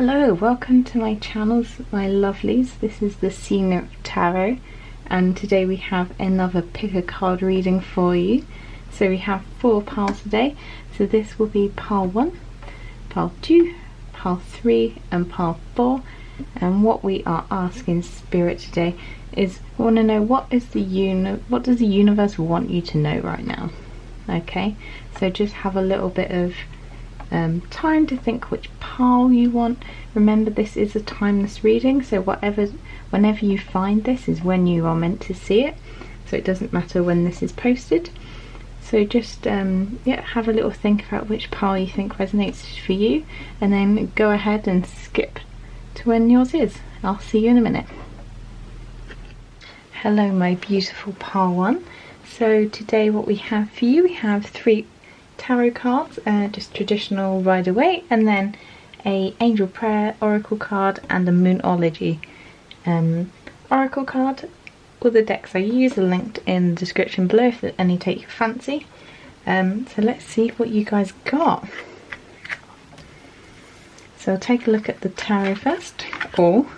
Hello, welcome to my channel, my lovelies. This is the Untitled Tarot, and today we have another pick a card reading for you. So we have 4 piles today. So this will be pile 1, pile 2, pile 3 and pile 4. And what we are asking Spirit today is we want to know what does the universe want you to know right now. Okay, so just have a little bit of time to think which pile you want. Remember, this is a timeless reading, so whenever you find this is when you are meant to see it, so it doesn't matter when this is posted. So just have a little think about which pile you think resonates for you, and then go ahead and skip to when yours is. I'll see you in a minute. Hello my beautiful pile 1. So today what we have for you, we have 3 tarot cards, just traditional Rider-Waite, and then a angel prayer oracle card and a moonology oracle card. All the decks I use are linked in the description below if any take your fancy. So let's see what you guys got. So I'll take a look at the tarot first. Oh,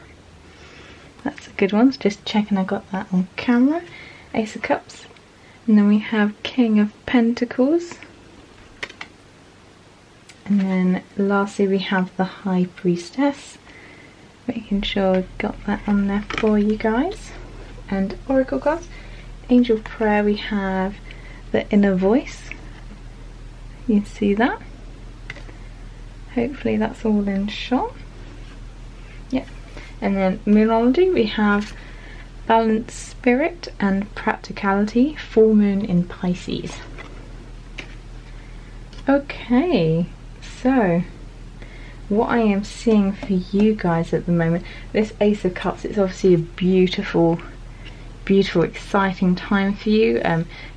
that's a good one. Just checking I got that on camera. Ace of Cups, and then we have King of Pentacles. And then lastly we have the High Priestess, making sure we've got that on there for you guys. And oracle cards, angel prayer, we have the Inner Voice, you can see that, hopefully that's all in shot. Yep. And then moonology, we have Balanced Spirit and Practicality, full moon in Pisces. Okay, so what I am seeing for you guys at the moment, this Ace of Cups, it's obviously a beautiful, exciting time for you.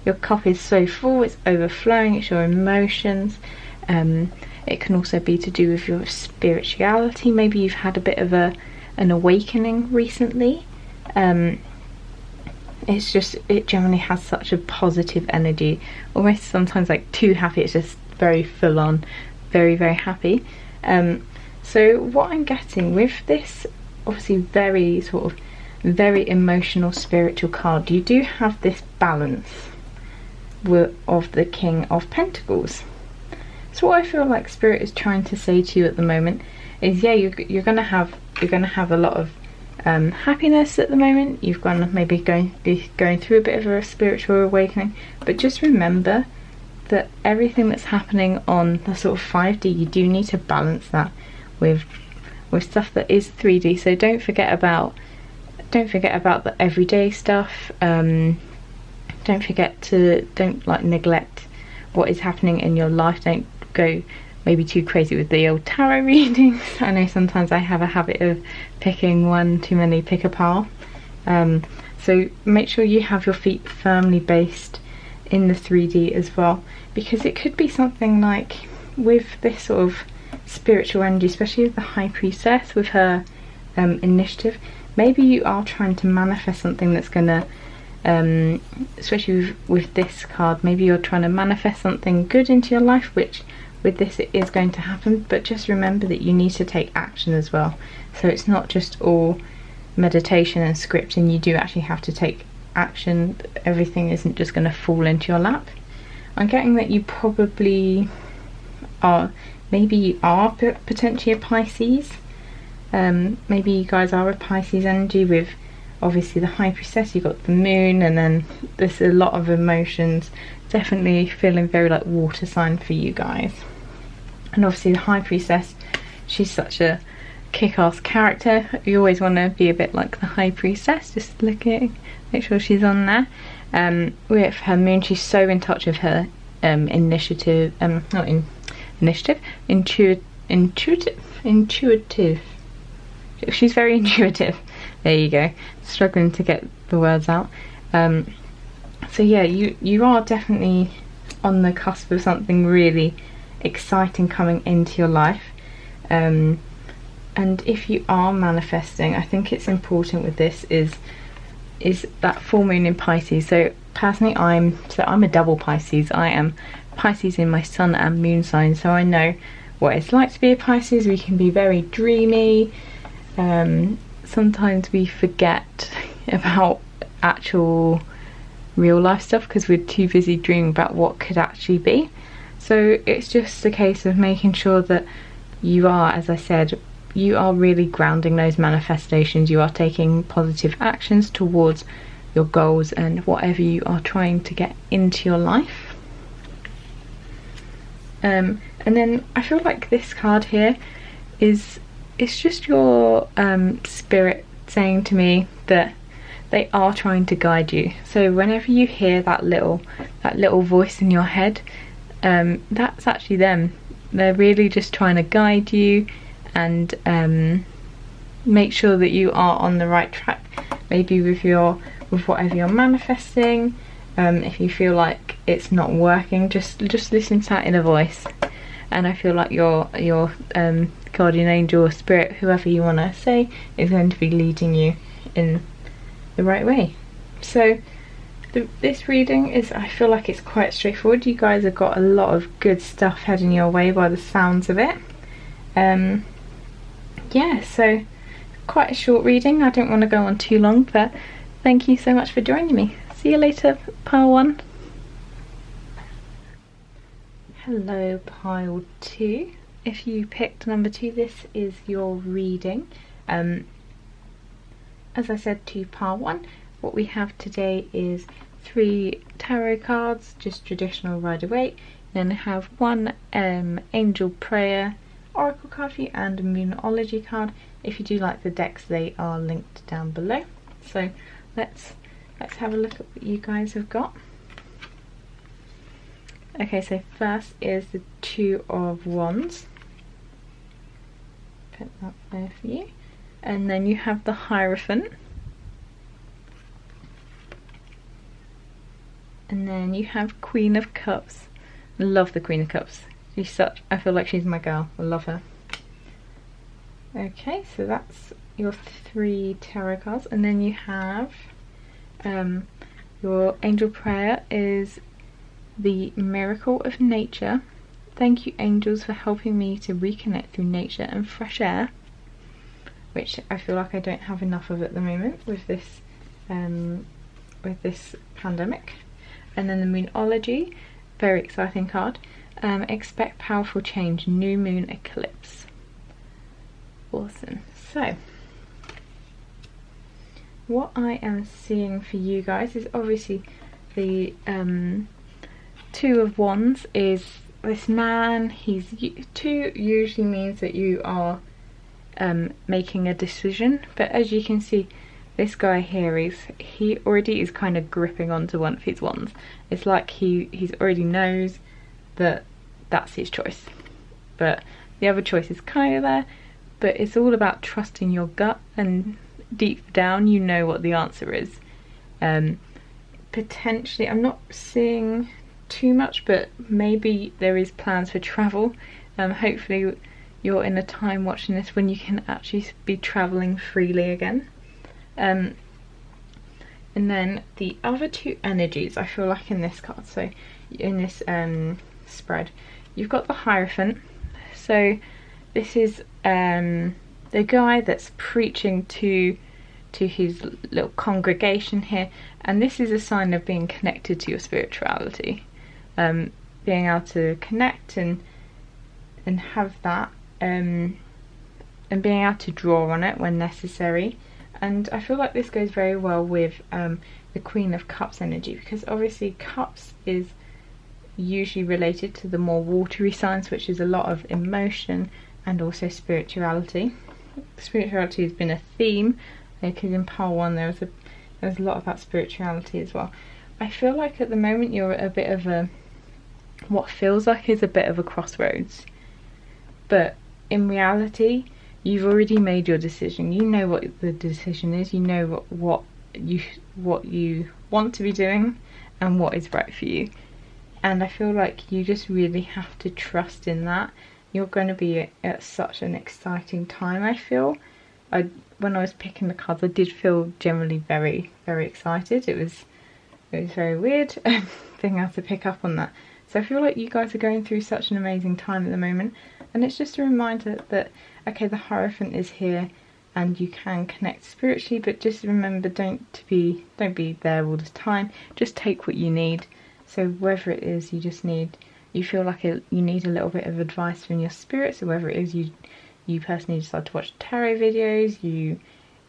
Your cup is so full, it's overflowing, it's your emotions. It can also be to do with your spirituality. Maybe you've had a bit of an awakening recently. It generally has such a positive energy, almost sometimes like too happy. It's just very full on, very happy. So what I'm getting with this, obviously very emotional spiritual card, you do have this balance of the King of Pentacles. So what I feel like Spirit is trying to say to you at the moment is, yeah, you're gonna have a lot of happiness at the moment. You've gone maybe be going through a bit of a spiritual awakening, but just remember that everything that's happening on the sort of 5D, you do need to balance that with stuff that is 3D. So don't forget about the everyday stuff. Don't neglect what is happening in your life. Don't go maybe too crazy with the old tarot readings. I know sometimes I have a habit of picking one too many, pick a pile. So make sure you have your feet firmly based in the 3D as well, because it could be something like with this sort of spiritual energy, especially with the High Priestess, with her initiative, maybe you are trying to manifest something that's gonna, especially with this card, maybe you're trying to manifest something good into your life, which with this it is going to happen, but just remember that you need to take action as well. So it's not just all meditation and scripting, you do actually have to take action. Everything isn't just going to fall into your lap. I'm getting that you probably are, maybe you are potentially a Pisces. Maybe you guys are a Pisces energy with obviously the High Priestess, you've got the moon, and then there's a lot of emotions, definitely feeling very like water sign for you guys. And obviously the High Priestess, she's such a kick-ass character. You always want to be a bit like the High Priestess. Just looking, make sure she's on there. With her moon, she's so in touch with her intuitive. She's very intuitive. There you go. Struggling to get the words out. So yeah, you are definitely on the cusp of something really exciting coming into your life. And if you are manifesting, I think it's important with this is that full moon in Pisces. So personally, I'm a double Pisces. I am Pisces in my sun and moon sign, so I know what it's like to be a Pisces. We can be very dreamy. Sometimes we forget about actual real life stuff because we're too busy dreaming about what could actually be. So it's just a case of making sure that you are, as I said, you are really grounding those manifestations. You are taking positive actions towards your goals and whatever you are trying to get into your life. And then I feel like this card here it's just your spirit saying to me that they are trying to guide you. So whenever you hear that little voice in your head, that's actually them. They're really just trying to guide you and make sure that you are on the right track, maybe with whatever you're manifesting. If you feel like it's not working, just listen to that inner voice, and I feel like your guardian angel or spirit, whoever you want to say, is going to be leading you in the right way. So this reading is, I feel like it's quite straightforward. You guys have got a lot of good stuff heading your way by the sounds of it. Yeah, so quite a short reading. I don't want to go on too long, but thank you so much for joining me. See you later, pile 1. Hello, pile 2. If you picked number 2, this is your reading. As I said to pile 1, what we have today is 3 tarot cards, just traditional Rider-Waite. Then I have 1 angel prayer oracle card for you and a moonology card. If you do like the decks, they are linked down below. So let's have a look at what you guys have got. Okay, so first is the 2 of Wands. Put that there for you. And then you have the Hierophant. And then you have Queen of Cups. I love the Queen of Cups. I feel like she's my girl. I love her. Okay, so that's your 3 tarot cards. And then you have your angel prayer is the miracle of nature. Thank you, angels, for helping me to reconnect through nature and fresh air, which I feel like I don't have enough of at the moment with this pandemic. And then the moonology, very exciting card. Expect powerful change, new moon eclipse. Awesome. So what I am seeing for you guys is obviously the 2 of Wands is this man. 2 usually means that you are making a decision, but as you can see, this guy here he already is kind of gripping onto one of his wands. It's like he's already knows that that's his choice, but the other choice is kind of there. But it's all about trusting your gut, and deep down you know what the answer is. Potentially, I'm not seeing too much, but maybe there is plans for travel. Hopefully you're in a time watching this when you can actually be traveling freely again. And then the other 2 energies I feel like in this card, so in this spread, you've got the Hierophant. So this is the guy that's preaching to his little congregation here, and this is a sign of being connected to your spirituality, being able to connect and have that, and being able to draw on it when necessary. And I feel like this goes very well with the Queen of Cups energy, because obviously Cups is usually related to the more watery signs, which is a lot of emotion and also spirituality. Spirituality has been a theme, because in pile 1 there was a lot about spirituality as well. I feel like at the moment you're at a bit of what feels like is a bit of a crossroads, but in reality you've already made your decision. You know what the decision is, you know what you want to be doing and what is right for you, and I feel like you just really have to trust in that. You're going to be at such an exciting time. I feel when I was picking the cards, I did feel generally very, very excited. It was It was very weird being able to pick up on that. So I feel like you guys are going through such an amazing time at the moment, and it's just a reminder that, okay, the Hierophant is here and you can connect spiritually, but just remember, don't be there all the time. Just take what you need. So whether it is you feel like you need a little bit of advice from your spirit, so whether it is you personally decide to watch tarot videos, you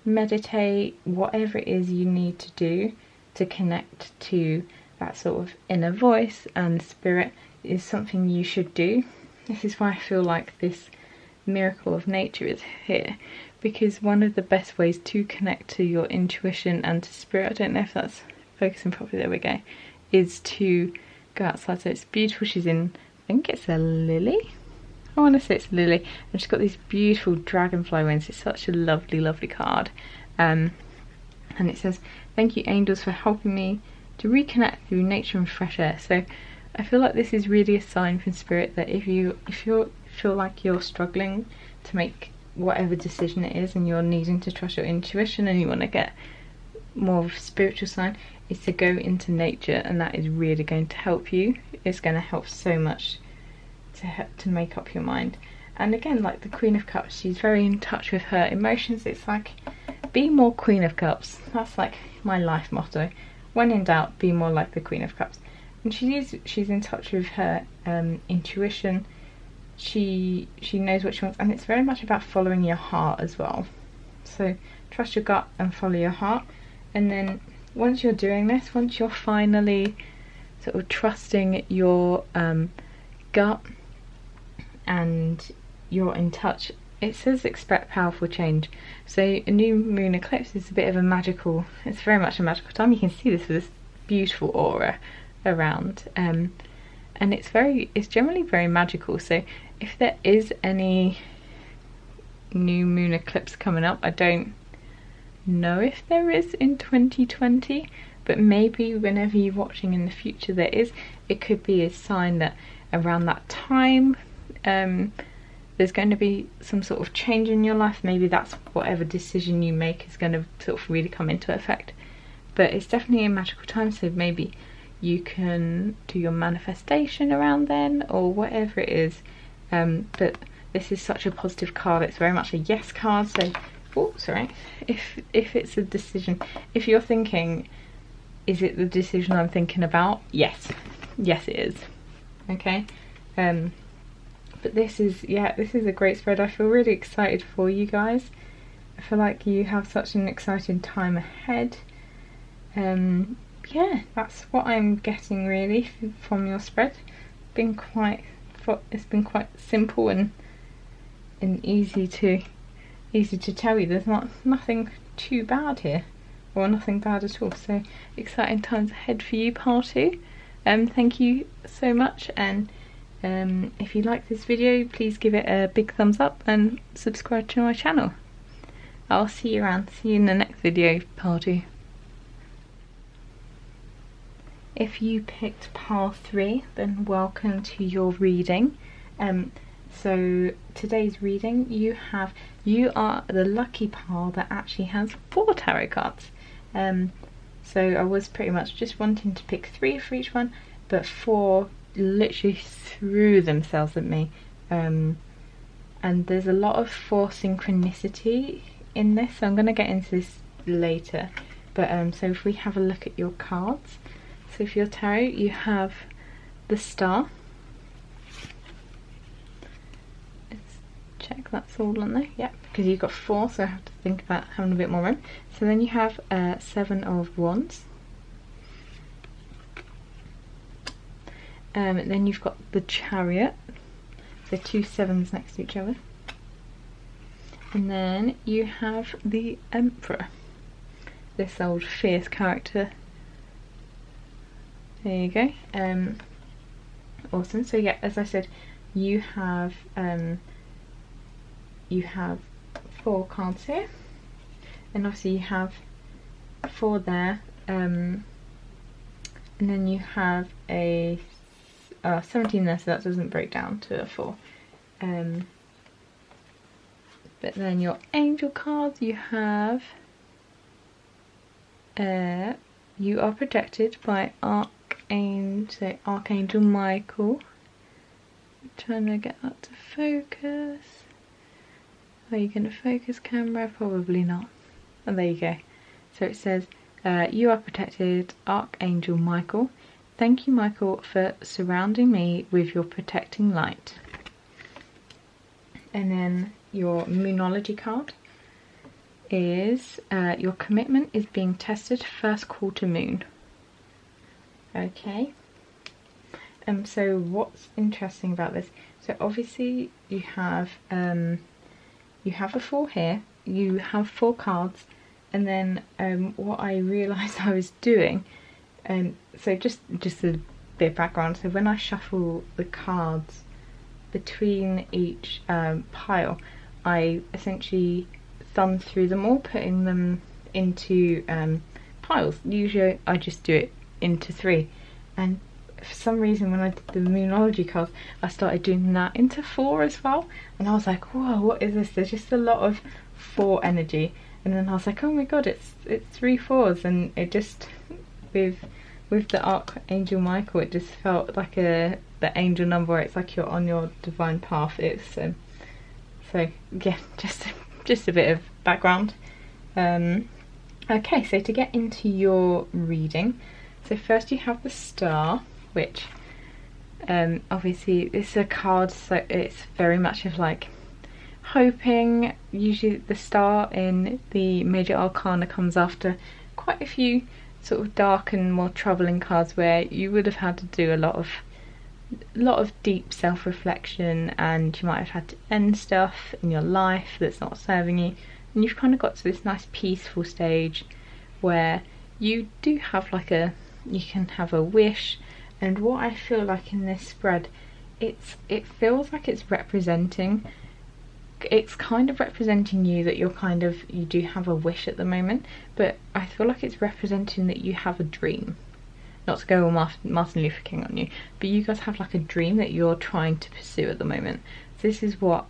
meditate, whatever it is you need to do to connect to that sort of inner voice and spirit is something you should do. This is why I feel like this miracle of nature is here, because one of the best ways to connect to your intuition and to spirit, I don't know if that's focusing properly, there we go, is to go outside. So it's beautiful. She's in, I think it's a lily, I want to say it's a lily, and she's got these beautiful dragonfly wings. It's such a lovely, lovely card. And it says, thank you angels for helping me to reconnect through nature and fresh air. So I feel like this is really a sign from spirit that if you feel like you're struggling to make whatever decision it is and you're needing to trust your intuition and you want to get more of a spiritual sign, is to go into nature, and that is really going to help you. It's going to help so much to make up your mind. And again, like the Queen of Cups, she's very in touch with her emotions. It's like, be more Queen of Cups. That's like my life motto. When in doubt, be more like the Queen of Cups. And she's in touch with her intuition. She knows what she wants, and it's very much about following your heart as well. So trust your gut and follow your heart. And then once you're doing this, once you're finally sort of trusting your gut and you're in touch, it says expect powerful change. So a new moon eclipse is a bit of a magical, it's very much a magical time. You can see this with this beautiful aura around, and it's generally very magical. So if there is any new moon eclipse coming up, I don't know if there is in 2020, but maybe whenever you're watching in the future there is, it could be a sign that around that time there's going to be some sort of change in your life. Maybe that's whatever decision you make is going to sort of really come into effect. But it's definitely a magical time, so maybe you can do your manifestation around then or whatever it is. But this is such a positive card. It's very much a yes card. So, oh, sorry. If it's a decision, if you're thinking, is it the decision I'm thinking about? Yes, it is. Okay. But this is a great spread. I feel really excited for you guys. I feel like you have such an exciting time ahead. Yeah, that's what I'm getting really from your spread. It's been quite simple and easy to tell you. There's nothing too bad here, or nothing bad at all. So exciting times ahead for you, part 2. Thank you so much, and if you like this video, please give it a big thumbs up and subscribe to my channel. I'll see you around. See you in the next video, part 2. If you picked pile 3, then welcome to your reading. So today's reading, you are the lucky pile that actually has 4 tarot cards. So I was pretty much just wanting to pick 3 for each one, but 4 literally threw themselves at me. And there's a lot of 4 synchronicity in this, so I'm going to get into this later. But so if we have a look at your cards, so for your tarot you have the Star. Let's check that's all on there. Yep, because you've got 4, so I have to think about having a bit more room. So then you have 7 of Wands. Then you've got the Chariot, so 2 7s next to each other. And then you have the Emperor, this old fierce character. There you go. Awesome. So yeah, as I said, you have 4 cards here, and obviously you have 4 there, and then you have a 17 there, so that doesn't break down to a 4. But then your angel cards, you have you are protected by Archangel Michael. I'm trying to get that to focus. Are you going to focus, camera? Probably not. And there you go. So it says, you are protected, Archangel Michael. Thank you, Michael, for surrounding me with your protecting light. And then your Moonology card is, your commitment is being tested first quarter moon. Okay. So what's interesting about this? So obviously you have a 4 here. You have 4 cards, and then what I realised I was doing. So just a bit of background. So when I shuffle the cards between each pile, I essentially thumb through them all, putting them into piles. Usually I just do it into 3, and for some reason when I did the Moonology cards, I started doing that into 4 as well, and I was like, whoa, what is this? There's just a lot of 4 energy, and then I was like, oh my god, it's 3 4s, and it just, with the Archangel Michael, it just felt like the angel number where it's like you're on your divine path. It's so yeah, just a bit of background. Okay, so to get into your reading, so first you have the Star, which obviously it's a card, so it's very much of like hoping. Usually the Star in the Major Arcana comes after quite a few sort of dark and more troubling cards where you would have had to do a lot of deep self-reflection, and you might have had to end stuff in your life that's not serving you, and you've kind of got to this nice peaceful stage where you do have like you can have a wish. And what I feel like in this spread, it feels like it's kind of representing you, that you do have a wish at the moment, but I feel like it's representing that you have a dream. Not to go all Martin Luther King on you, but you guys have like a dream that you're trying to pursue at the moment. So this is what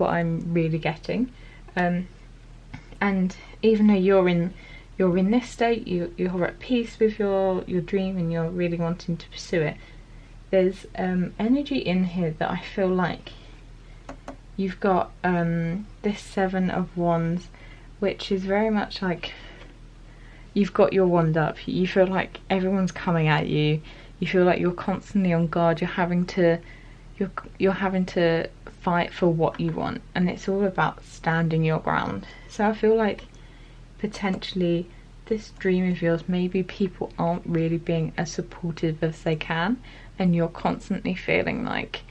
I'm really getting. And even though you're in this state, you're at peace with your dream and you're really wanting to pursue it, there's energy in here that I feel like you've got this 7 of Wands, which is very much like you've got your wand up. You feel like everyone's coming at you. You feel like you're constantly on guard. You're having to fight for what you want, and it's all about standing your ground. So I feel like potentially this dream of yours, maybe people aren't really being as supportive as they can, and you're constantly feeling like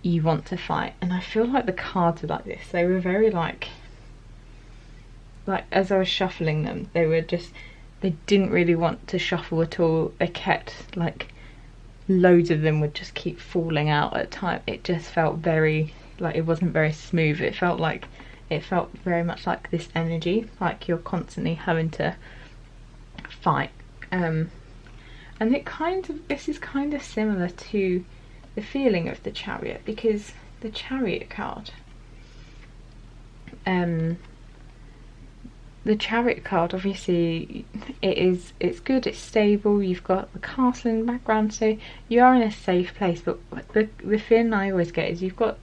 you want to fight. And I feel like the cards are like this. They were very like as I was shuffling them, they didn't really want to shuffle at all. They kept like, loads of them would just keep falling out at time. It just felt very like it wasn't very smooth. It felt very much like this energy, like you're constantly having to fight. And this is kind of similar to the feeling of the Chariot, because the Chariot card, obviously it's good, it's stable, you've got the castle in the background, so you are in a safe place. But the feeling I always get is you've got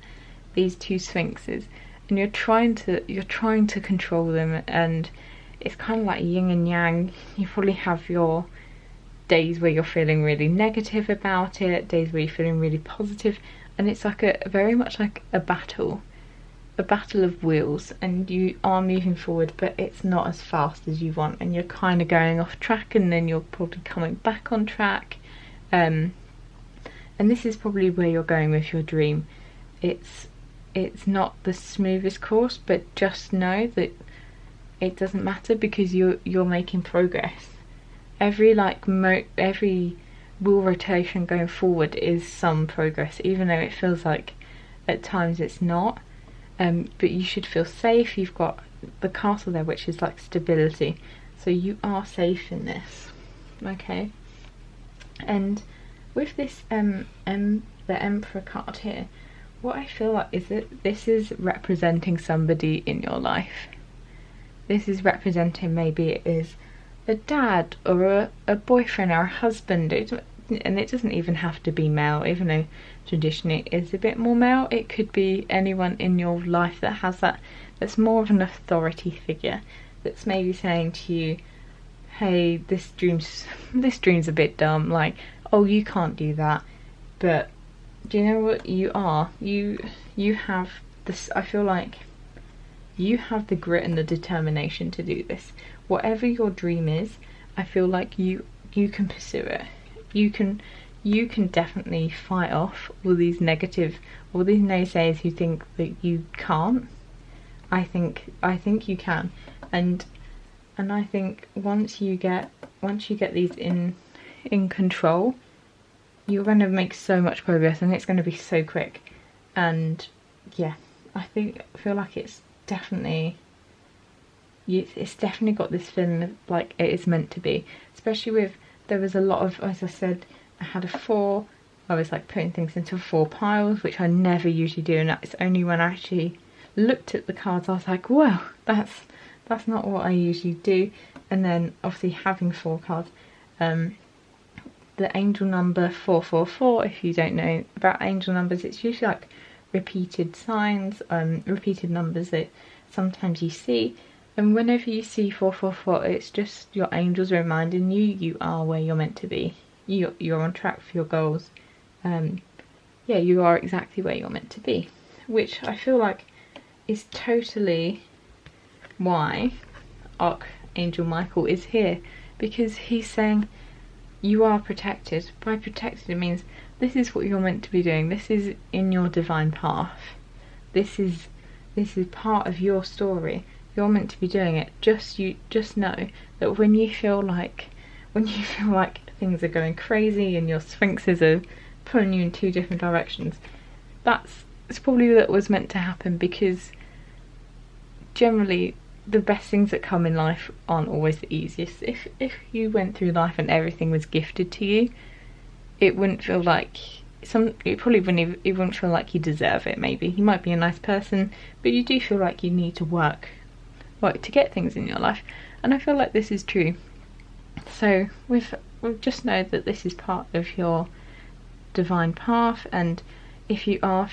these 2 sphinxes and you're trying to control them, and it's kind of like yin and yang. You probably have your days where you're feeling really negative about it, days where you're feeling really positive, and it's like very much like a battle of wheels, and you are moving forward, but it's not as fast as you want, and you're kind of going off track, and then you're probably coming back on track. And this is probably where you're going with your dream. It's not the smoothest course, but just know that it doesn't matter, because you're making progress. Every wheel rotation going forward is some progress, even though it feels like at times it's not. But you should feel safe. You've got the castle there, which is like stability, so you are safe in this. Okay. And with this the Emperor card here, what I feel like is that this is representing somebody in your life. This is representing, maybe it is a dad or a boyfriend or a husband. And it doesn't even have to be male, even though traditionally it is a bit more male. It could be anyone in your life that has that's more of an authority figure, that's maybe saying to you, hey, this dream's a bit dumb, like, oh, you can't do that. But do you know what? You have this, I feel like you have the grit and the determination to do this. Whatever your dream is, I feel like you can pursue it. You can definitely fight off all these naysayers who think that you can't. I think you can, and I think once you get these in control, you're going to make so much progress, and it's going to be so quick. And yeah, I feel like it's definitely got this feeling of like it is meant to be, especially with, there was a lot of, as I said, I had a 4, I was like putting things into 4 piles, which I never usually do, and it's only when I actually looked at the cards I was like, wow, that's not what I usually do. And then obviously having 4 cards, the angel number 444, if you don't know about angel numbers, it's usually like repeated signs, repeated numbers that sometimes you see. And whenever you see 444, it's just your angels reminding you are where you're meant to be. You're on track for your goals. Yeah, you are exactly where you're meant to be. Which I feel like is totally why Archangel Michael is here. Because he's saying you are protected. By protected, it means this is what you're meant to be doing. This is in your divine path. This is part of your story. You're meant to be doing it. Just know that when you feel like things are going crazy and your sphinxes are pulling you in 2 different directions, it's probably that was meant to happen, because generally the best things that come in life aren't always the easiest. If you went through life and everything was gifted to you, it wouldn't feel like it wouldn't feel like you deserve it. Maybe you might be a nice person, but you do feel like you need to work to get things in your life, and I feel like this is true. So we've just know that this is part of your divine path, and if you're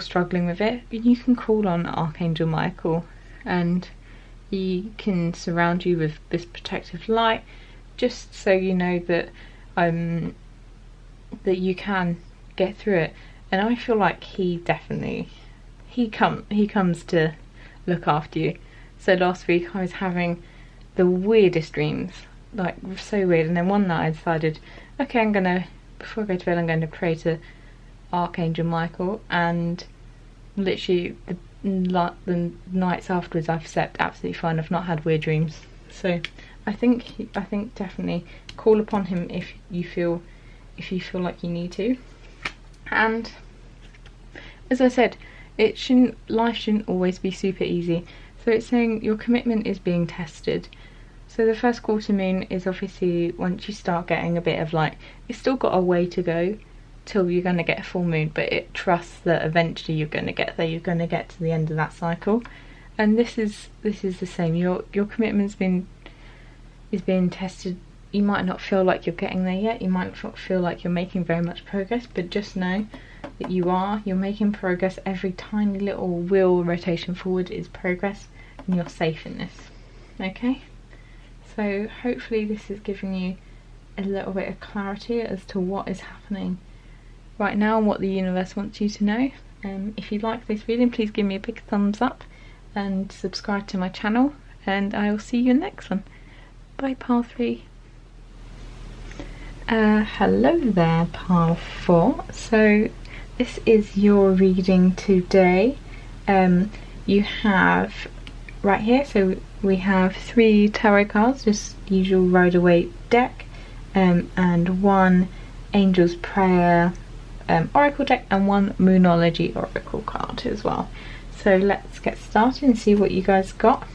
struggling with it, you can call on Archangel Michael, and he can surround you with this protective light, just so you know that that you can get through it. And I feel like he comes to look after you. So last week I was having the weirdest dreams, like so weird, and then one night I decided, okay, before I go to bed I'm going to pray to Archangel Michael, and literally the nights afterwards I've slept absolutely fine. I've not had weird dreams. So I think definitely call upon him if you feel like you need to. And as I said, life shouldn't always be super easy. So it's saying your commitment is being tested. So the first quarter moon is obviously once you start getting a bit of like, it's still got a way to go till you're going to get a full moon, but it trusts that eventually you're going to get there. You're going to get to the end of that cycle. And this is the same. Your commitment's is being tested. You might not feel like you're getting there yet. You might not feel like you're making very much progress, but just know that you're making progress. Every tiny little wheel rotation forward is progress, and you're safe in this. Okay, so hopefully this is giving you a little bit of clarity as to what is happening right now and what the universe wants you to know. If you like this reading, please give me a big thumbs up and subscribe to my channel, and I will see you in the next one. Bye, pile 3. Hello there, pile 4. So this is your reading today. You have right here, so we have 3 tarot cards, just usual Rider-Waite deck, and 1 Angel's Prayer Oracle deck, and 1 Moonology Oracle card as well. So let's get started and see what you guys got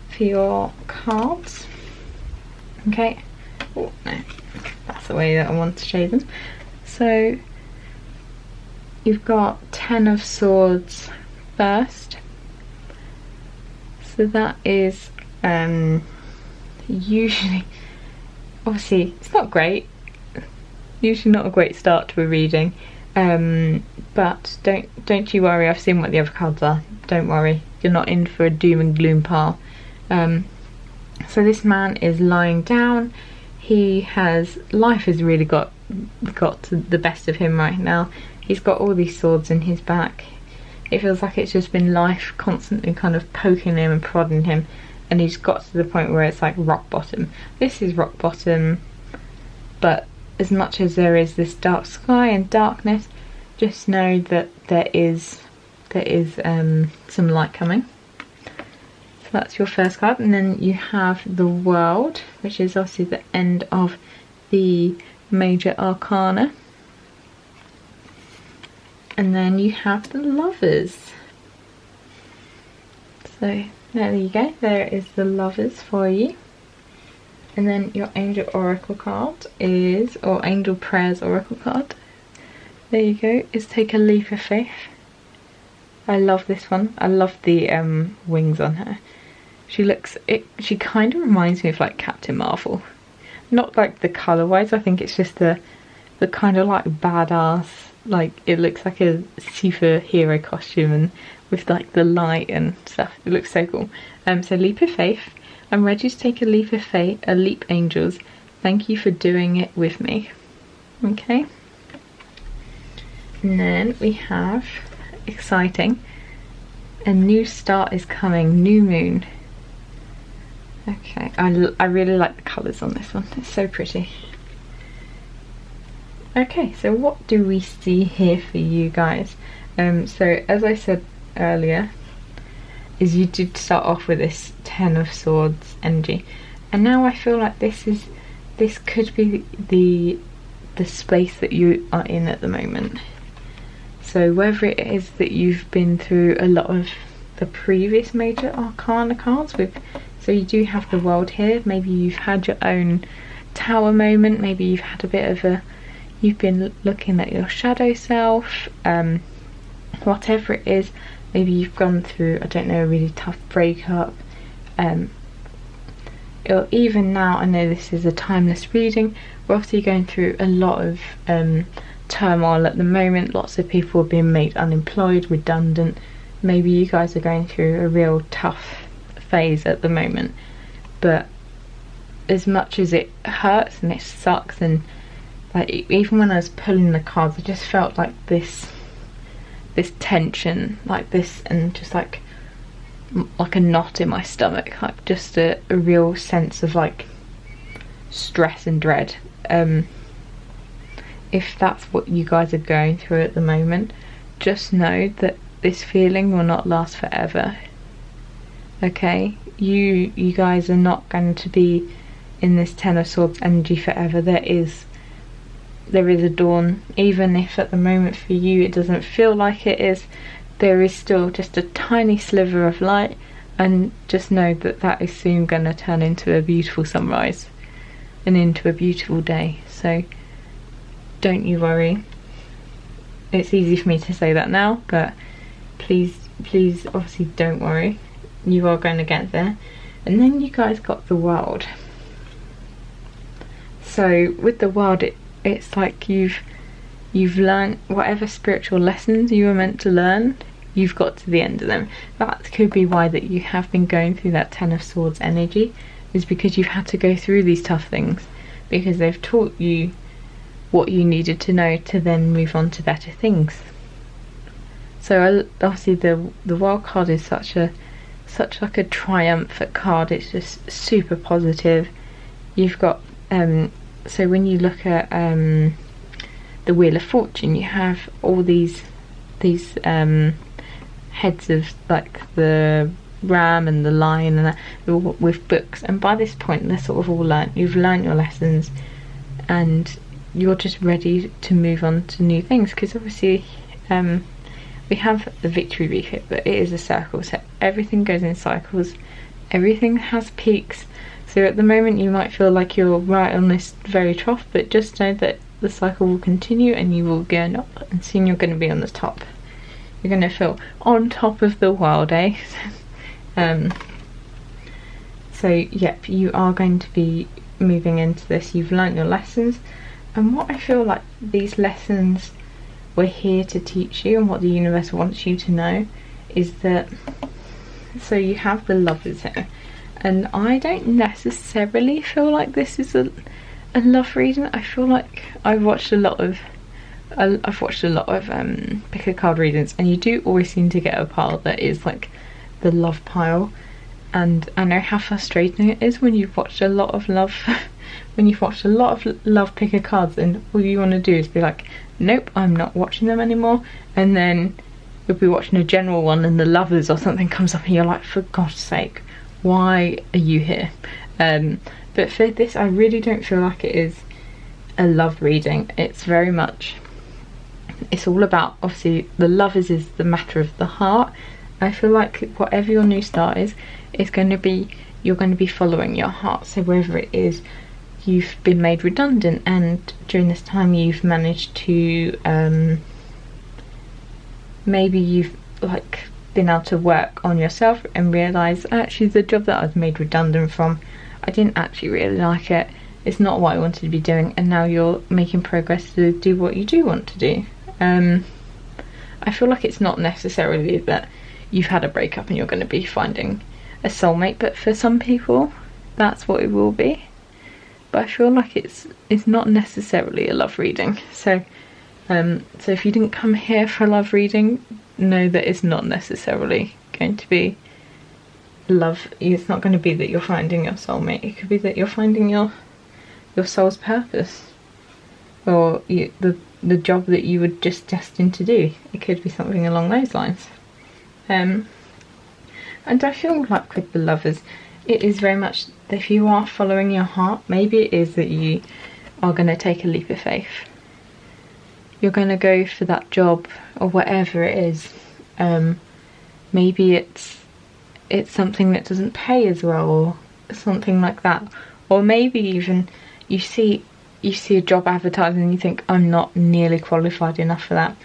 for your cards. Okay. Oh no, that's the way that I want to show them. So you've got 10 of Swords first. So that is usually, obviously it's not great, usually not a great start to a reading, but don't you worry. I've seen what the other cards are. Don't worry, you're not in for a doom and gloom pile. So this man is lying down. Life has really got to the best of him right now. He's got all these swords in his back. It feels like it's just been life constantly kind of poking him and prodding him, and he's got to the point where it's like rock bottom. This is rock bottom, but as much as there is this dark sky and darkness, just know that there is some light coming. So that's your first card, and then you have the World, which is obviously the end of the major arcana. And then you have the Lovers. So there you go, there is the Lovers for you. And then your Angel Oracle card is, or Angel Prayers Oracle card, there you go, is Take a Leap of Faith. I love this one. I love the wings on her. She kind of reminds me of like Captain Marvel. Not like the colour wise, I think it's just the kind of like badass, like it looks like a superhero costume, and with like the light and stuff. It looks so cool. So Leap of Faith. I'm ready to take a leap of faith, a leap, angels. Thank you for doing it with me. Okay. And then we have, exciting, a new start is coming, new moon. Okay, I really like the colours on this one. It's so pretty. Okay, so what do we see here for you guys? So as I said earlier, is you did start off with this Ten of Swords energy, and now I feel like this could be the space that you are in at the moment. So whether it is that you've been through a lot of the previous major arcana cards so you do have the World here, maybe you've had your own tower moment, maybe you've had a bit of you've been looking at your shadow self, whatever it is. Maybe you've gone through, I don't know, a really tough breakup. Even now, I know this is a timeless reading, we're obviously going through a lot of turmoil at the moment. Lots of people are being made unemployed, redundant. Maybe you guys are going through a real tough phase at the moment. But as much as it hurts and it sucks, and like even when I was pulling the cards, I just felt like this tension, like this, and just like a knot in my stomach, like just a real sense of like stress and dread. If that's what you guys are going through at the moment, just know that this feeling will not last forever. Okay, you guys are not going to be in this Ten of Swords energy forever. There is a dawn. Even if at the moment for you it doesn't feel like it is, there is still just a tiny sliver of light, and just know that that is soon going to turn into a beautiful sunrise and into a beautiful day. So don't you worry. It's easy for me to say that now, but please obviously don't worry. You are going to get there. And then you guys got the World. So with the World, it's like you've learned whatever spiritual lessons you were meant to learn. You've got to the end of them. That could be why that you have been going through that Ten of Swords energy, is because you've had to go through these tough things, because they've taught you what you needed to know to then move on to better things. So obviously the World card is such like a triumphant card. It's just super positive. You've got so when you look at the Wheel of Fortune, you have all these heads of like the ram and the lion and that, with books, and by this point they're sort of all learnt. You've learnt your lessons and you're just ready to move on to new things, because obviously we have the victory wreath here, but it is a circle, so everything goes in cycles, everything has peaks. So at the moment you might feel like you're right on this very trough, but just know that the cycle will continue and you will go up, and soon you're going to be on the top. You're going to feel on top of the world, eh? So yep, you are going to be moving into this. You've learnt your lessons, and what I feel like these lessons were here to teach you, and what the universe wants you to know, is that, so you have the lovers here, and I don't necessarily feel like this is a love reading. I feel like I've watched a lot of pick a card readings, and you do always seem to get a pile that is like the love pile, and I know how frustrating it is when you've watched a lot of love when you've watched a lot of love picker cards, and all you want to do is be like, nope, I'm not watching them anymore, and then you'll be watching a general one and the lovers or something comes up and you're like, for God's sake, why are you here? But for this, I really don't feel like it is a love reading. It's very much, it's all about, obviously the lovers is the matter of the heart. I feel like whatever your new start is, it's going to be, you're going to be following your heart. So whether it is you've been made redundant and during this time you've managed to maybe you've like been able to work on yourself and realise, actually the job that I was made redundant from, I didn't actually really like it, it's not what I wanted to be doing, and now you're making progress to do what you do want to do. I feel like it's not necessarily that you've had a breakup and you're going to be finding a soulmate, but for some people that's what it will be. But I feel like it's not necessarily a love reading. So so if you didn't come here for a love reading, know that it's not necessarily going to be love. It's not going to be that you're finding your soulmate. It could be that you're finding your soul's purpose, or the job that you were just destined to do. It could be something along those lines. And I feel like with the lovers, it is very much that if you are following your heart, maybe it is that you are going to take a leap of faith. You're going to go for that job or whatever it is. Maybe it's something that doesn't pay as well, or something like that. Or maybe even you see a job advertised and you think, I'm not nearly qualified enough for that.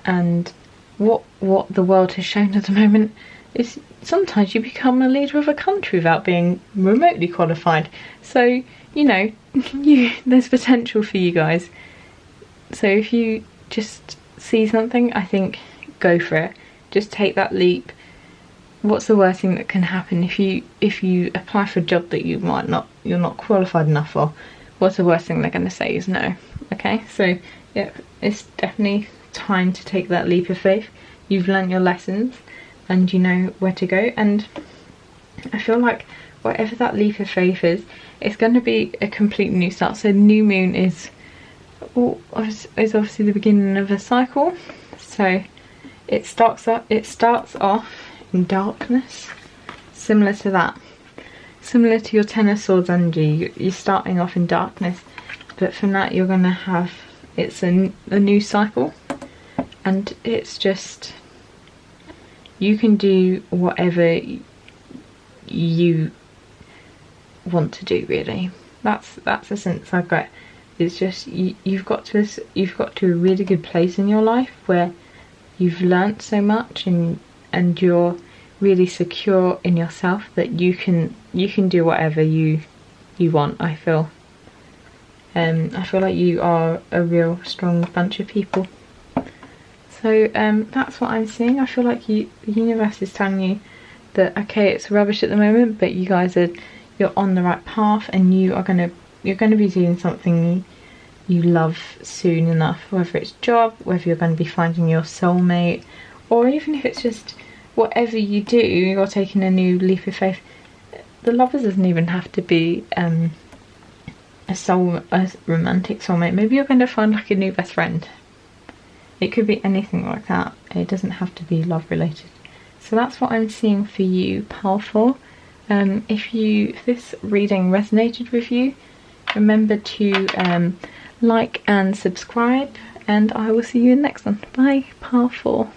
And what the world has shown at the moment is sometimes you become a leader of a country without being remotely qualified. So, you know, there's potential for you guys. So if you just see something, I think go for it. Just take that leap. What's the worst thing that can happen if you apply for a job that you're not qualified enough for? What's the worst thing they're going to say is no. Okay, so yeah, it's definitely time to take that leap of faith. You've learnt your lessons and you know where to go, and I feel like whatever that leap of faith is, it's going to be a complete new start. So new moon is obviously the beginning of a cycle, so it starts off in darkness, similar to that, similar to your Ten of Swords energy. You're starting off in darkness, but from that you're going to have, it's a new cycle, and it's just, you can do whatever you want to do, really. That's the sense I get. It's just you've got to a really good place in your life where you've learnt so much and you're really secure in yourself that you can do whatever you want. I feel like you are a real strong bunch of people. So that's what I'm seeing. I feel like the universe is telling you that, okay, it's rubbish at the moment, but you guys you're on the right path, and you're gonna be doing something you love soon enough, whether it's job, whether you're going to be finding your soulmate, or even if it's just whatever you do, you're taking a new leap of faith. The lovers doesn't even have to be a romantic soulmate. Maybe you're going to find like a new best friend. It could be anything like that. It doesn't have to be love related. So that's what I'm seeing for you, powerful. If this reading resonated with you, remember to like and subscribe, and I will see you in the next one. Bye, powerful.